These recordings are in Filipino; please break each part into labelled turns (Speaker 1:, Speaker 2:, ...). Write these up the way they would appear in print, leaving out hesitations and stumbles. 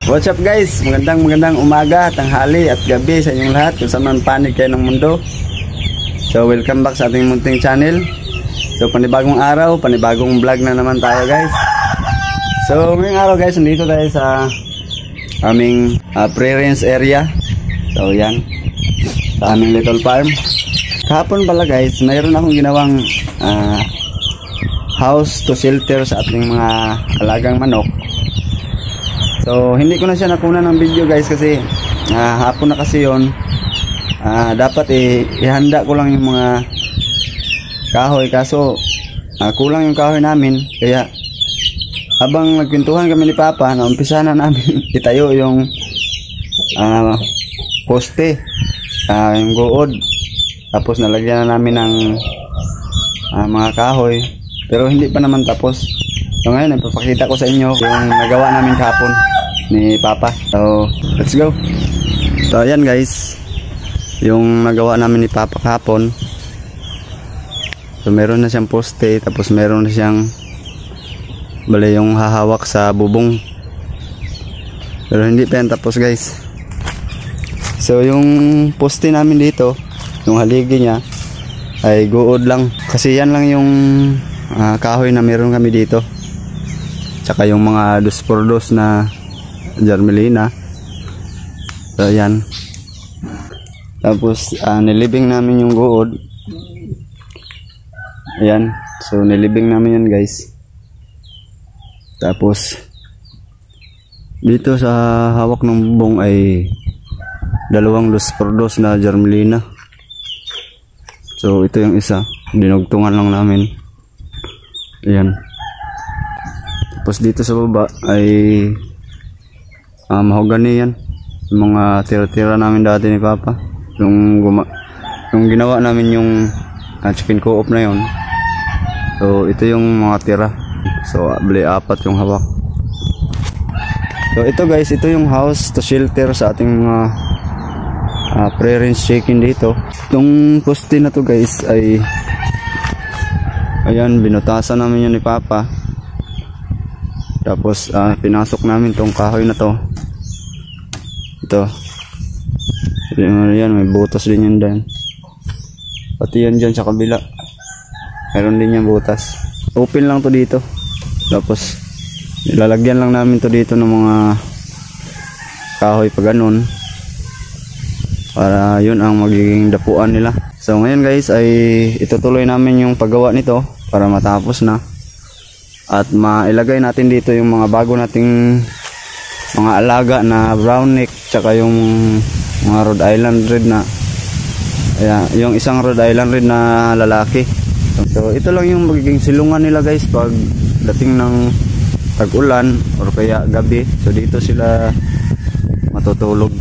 Speaker 1: What's up guys? Magandang umaga, tanghali at gabi sa inyong lahat kung saan man panig kayo ng mundo. So welcome back sa ating munting channel. So panibagong araw, panibagong vlog na naman tayo guys. So ngayong araw guys, nandito tayo sa aming pre-range area. So yan, sa aming little farm. Kahapon pala guys, mayroon akong ginawang house to shelter sa ating mga alagang manok. So hindi ko na siya nakunan ng video guys kasi hapon na kasi yon. Dapat ihanda ko lang yung mga kahoy, kaso kulang yung kahoy namin, kaya habang nagkwentuhan kami ni Papa, naumpisa na namin itayo yung poste, yung good, tapos nalagyan na namin ng mga kahoy, pero hindi pa naman tapos. So ngayon ipapakita ko sa inyo yung nagawa namin kahapon ni Papa. So let's go. So ayan guys, yung nagawa namin ni Papa kahapon. So meron na siyang poste, tapos meron na siyang yung hahawak sa bubong, pero hindi pa yan tapos guys. So yung poste namin dito, yung haligi niya ay guod lang, kasi yan lang yung kahoy na meron kami dito, tsaka yung mga 2x2 na germelina. So yan, tapos nilibing namin yung guod. Ayan, so nilibing namin yan guys. Tapos dito sa hawak ng bubong ay 2 2x2 na germelina. So ito yung isa, dinugtungan lang namin. Ayan. Tapos dito sa baba ay mahogany yan, yung mga tira-tira namin dati ni Papa, yung ginawa namin yung chicken co-op na yon. So ito yung mga tira. So bali 4 yung hawak. So ito guys, ito yung house to shelter sa ating mga pre-range chicken dito. Itong poste na to guys ay ayan, binutasan namin yun ni Papa. Tapos pinasok namin tong kahoy na to. Ito. Ayan, may butas din yan dyan. Pati yan dyan sa kabila, meron din yan butas. Open lang to dito. Tapos nilalagyan lang namin to dito ng mga kahoy pa ganun, para yun ang magiging dapuan nila. So ngayon guys ay itutuloy namin yung paggawa nito para matapos na, at mailagay natin dito yung mga bago nating mga alaga na brown neck, tsaka yung mga Rhode Island Red na yung isang Rhode Island Red na lalaki. So ito lang yung magiging silungan nila guys pag dating ng tag-ulan or kaya gabi. So dito sila matutulog.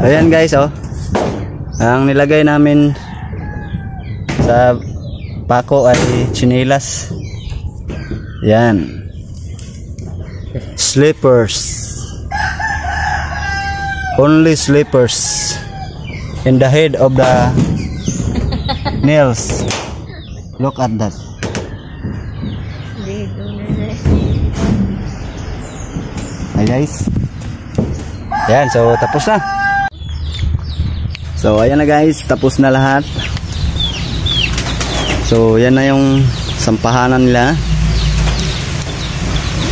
Speaker 1: Ayan guys, oh. Ang nilagay namin sa pako ay chinelas. Yan. Slippers. Only slippers. In the head of the nails. Look at that. Hi guys. Yan, so tapos na. So ayan na guys, tapos na lahat. So yan na yung sampahanan nila.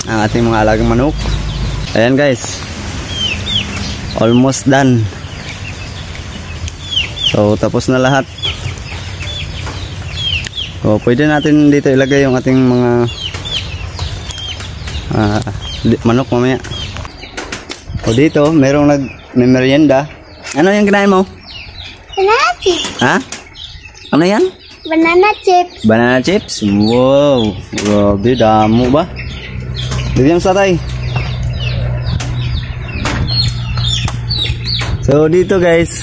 Speaker 1: Ang ating mga alagang manok. Ayan guys. Almost done. So tapos na lahat. So pwede natin dito ilagay yung ating mga manok mamaya. O dito, merong nag-merienda. Ano yung kinain mo?
Speaker 2: Banana chips.
Speaker 1: Ha? Ano yan?
Speaker 2: Banana chips.
Speaker 1: Banana chips? Wow. Grabe, damo ba? Bigyan sa tay. So dito guys,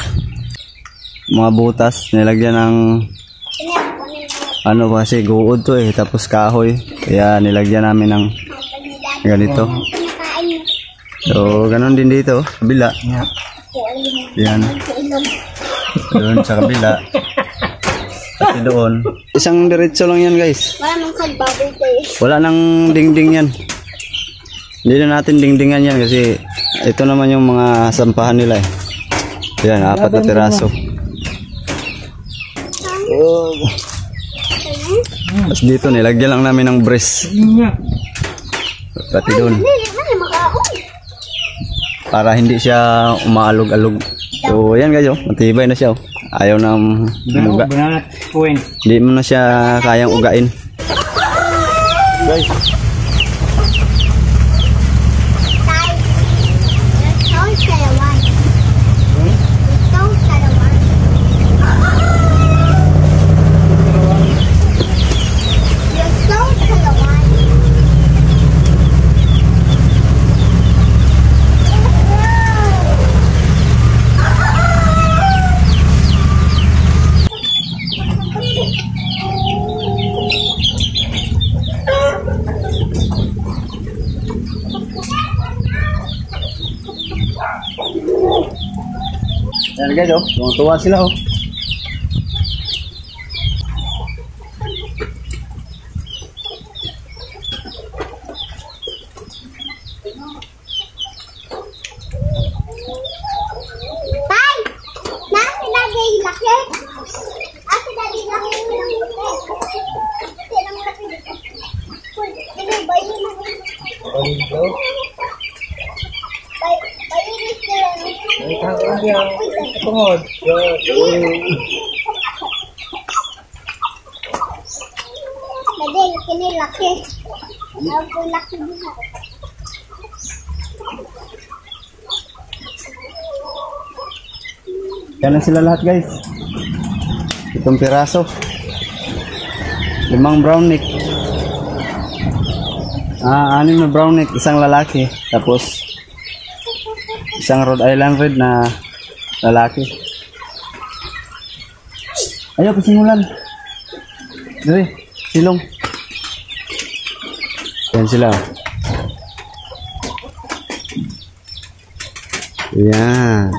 Speaker 1: mga butas nilagyan ng ano kasi guod to eh, tapos kahoy. Kaya nilagyan namin ng ganito. So ganun din dito, kabila. Yan. Doon sa kabila. At doon. Isang diretso lang yan guys.
Speaker 2: Wala nang kagbaboy tayo.
Speaker 1: Wala nang dingding yan. Hindi na natin dingdingan yan kasi ito naman yung mga sampahan nila eh. Yan, 4 na tiraso. Oh. Tapos dito nilagyan lang namin ng brace. Pati doon. Para hindi siya umaalog-alog. So yan guys, oh, matibay na siya. Oh. Ayaw na muga. Hindi mo na siya kayang ugain. Guys. Yan guys, oh, tuwa sila oh.
Speaker 2: Tay! Nasi lagi laki. Ako lagi laki ng laki. Kasi nang laki dito. Ini bayi mo. Bayi dito.
Speaker 3: Ang yang tungod.
Speaker 2: Dadi kini laki. Ako laki dito.
Speaker 1: Yan na sila lahat guys. Itong piraso. 5 brown neck. 6 na brown neck, isang lalaki. Tapos isang Rhode Island Red na lalaki. Ayaw, pasingulan. Dali, silong. Yan sila. Yan.